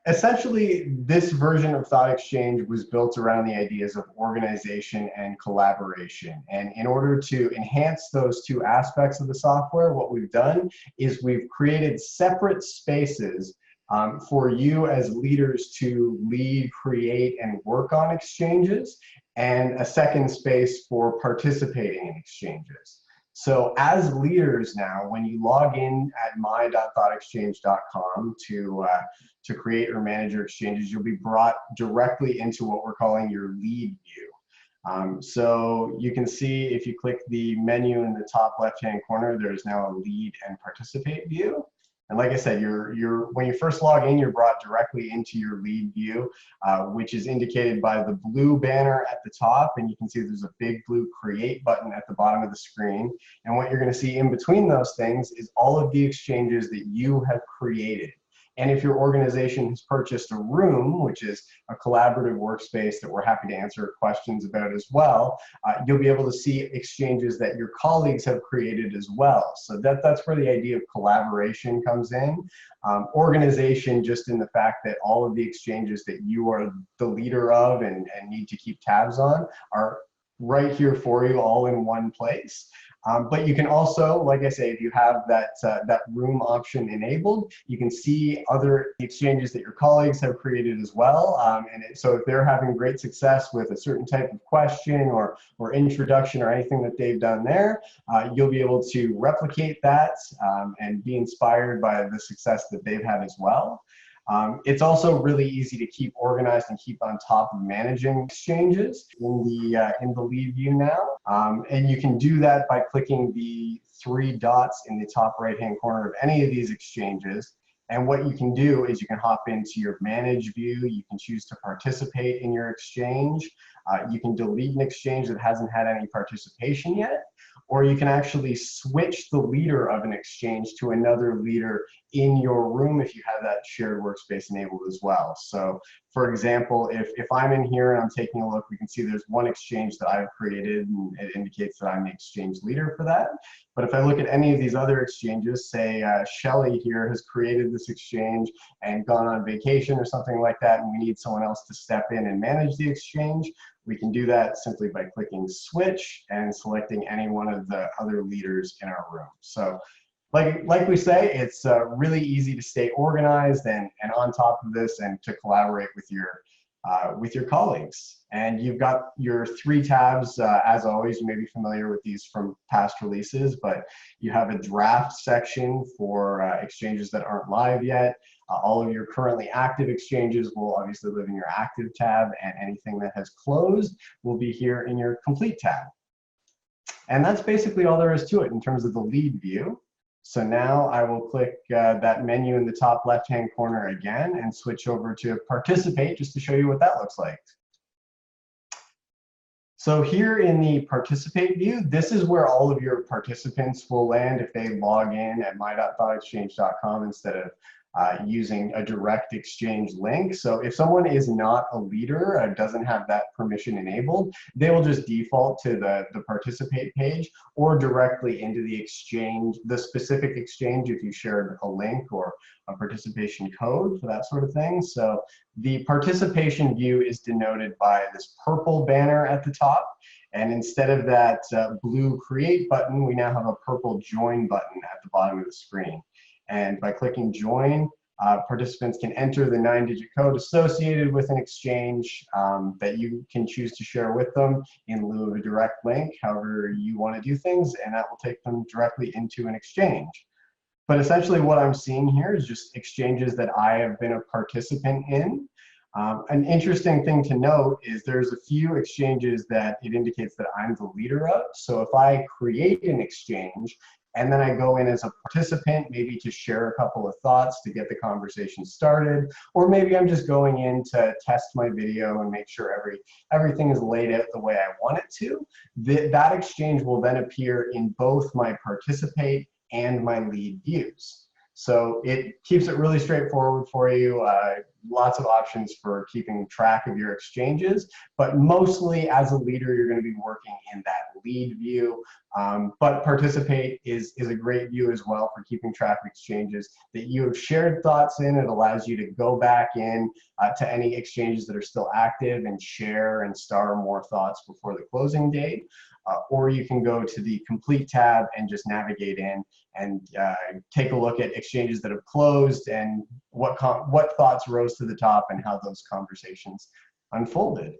Essentially, this version of Thought Exchange was built around the ideas of organization and collaboration. And in order to enhance those two aspects of the software, what we've done is we've created separate spaces for you as leaders to lead, create, and work on exchanges, and a second space for participating in exchanges. So as leaders now, when you log in at my.thoughtexchange.com to create or manage your exchanges, you'll be brought directly into what we're calling your lead view. So you can see if you click the menu in the top left-hand corner, there's now a lead and participate view. And like I said, when you first log in, you're brought directly into your lead view, which is indicated by the blue banner at the top. And you can see there's a big blue create button at the bottom of the screen. And what you're going to see in between those things is all of the exchanges that you have created. And if your organization has purchased a room, which is a collaborative workspace that we're happy to answer questions about as well, you'll be able to see exchanges that your colleagues have created as well. So that's where the idea of collaboration comes in. Organization, just in the fact that all of the exchanges that you are the leader of and need to keep tabs on are right here for you all in one place. But you can also, like I say, if you have that room option enabled, you can see other exchanges that your colleagues have created as well. So if they're having great success with a certain type of question or introduction or anything that they've done there, you'll be able to replicate that and be inspired by the success that they've had as well. It's also really easy to keep organized and keep on top of managing exchanges in the lead view now. And you can do that by clicking the three dots in the top right-hand corner of any of these exchanges. And what you can do is you can hop into your manage view. You can choose to participate in your exchange. You can delete an exchange that hasn't had any participation yet, or you can actually switch the leader of an exchange to another leader in your room if you have that shared workspace enabled as well. So for example, if I'm in here and I'm taking a look, we can see there's one exchange that I've created and it indicates that I'm the exchange leader for that. But if I look at any of these other exchanges, say Shelly here has created this exchange and gone on vacation or something like that, and we need someone else to step in and manage the exchange, we can do that simply by clicking switch and selecting any one of the other leaders in our room. So like we say, it's really easy to stay organized and on top of this and to collaborate with your colleagues. And you've got your three tabs, as always. You may be familiar with these from past releases, but you have a draft section for exchanges that aren't live yet. All of your currently active exchanges will obviously live in your active tab, and anything that has closed will be here in your complete tab. And that's basically all there is to it in terms of the lead view. So now I will click that menu in the top left-hand corner again and switch over to participate just to show you what that looks like. So here in the participate view, this is where all of your participants will land if they log in at my.thoughtexchange.com instead of using a direct exchange link. So if someone is not a leader, doesn't have that permission enabled, they will just default to the participate page or directly into the exchange, the specific exchange if you shared a link or a participation code for that sort of thing. So the participation view is denoted by this purple banner at the top. And instead of that blue create button, we now have a purple join button at the bottom of the screen. And by clicking join, participants can enter the 9-digit code associated with an exchange that you can choose to share with them in lieu of a direct link, however you want to do things, and that will take them directly into an exchange. But essentially what I'm seeing here is just exchanges that I have been a participant in. An interesting thing to note is there's a few exchanges that it indicates that I'm the leader of. So if I create an exchange, and then I go in as a participant, maybe to share a couple of thoughts to get the conversation started, or maybe I'm just going in to test my video and make sure everything is laid out the way I want it to. That exchange will then appear in both my participate and my lead views. So it keeps it really straightforward for you. lots of options for keeping track of your exchanges, but mostly as a leader, you're going to be working in that lead view. But participate is a great view as well for keeping track of exchanges that you have shared thoughts in. It allows you to go back in to any exchanges that are still active and share and star more thoughts before the closing date. Or you can go to the complete tab and just navigate in and take a look at exchanges that have closed and what thoughts rose to the top and how those conversations unfolded.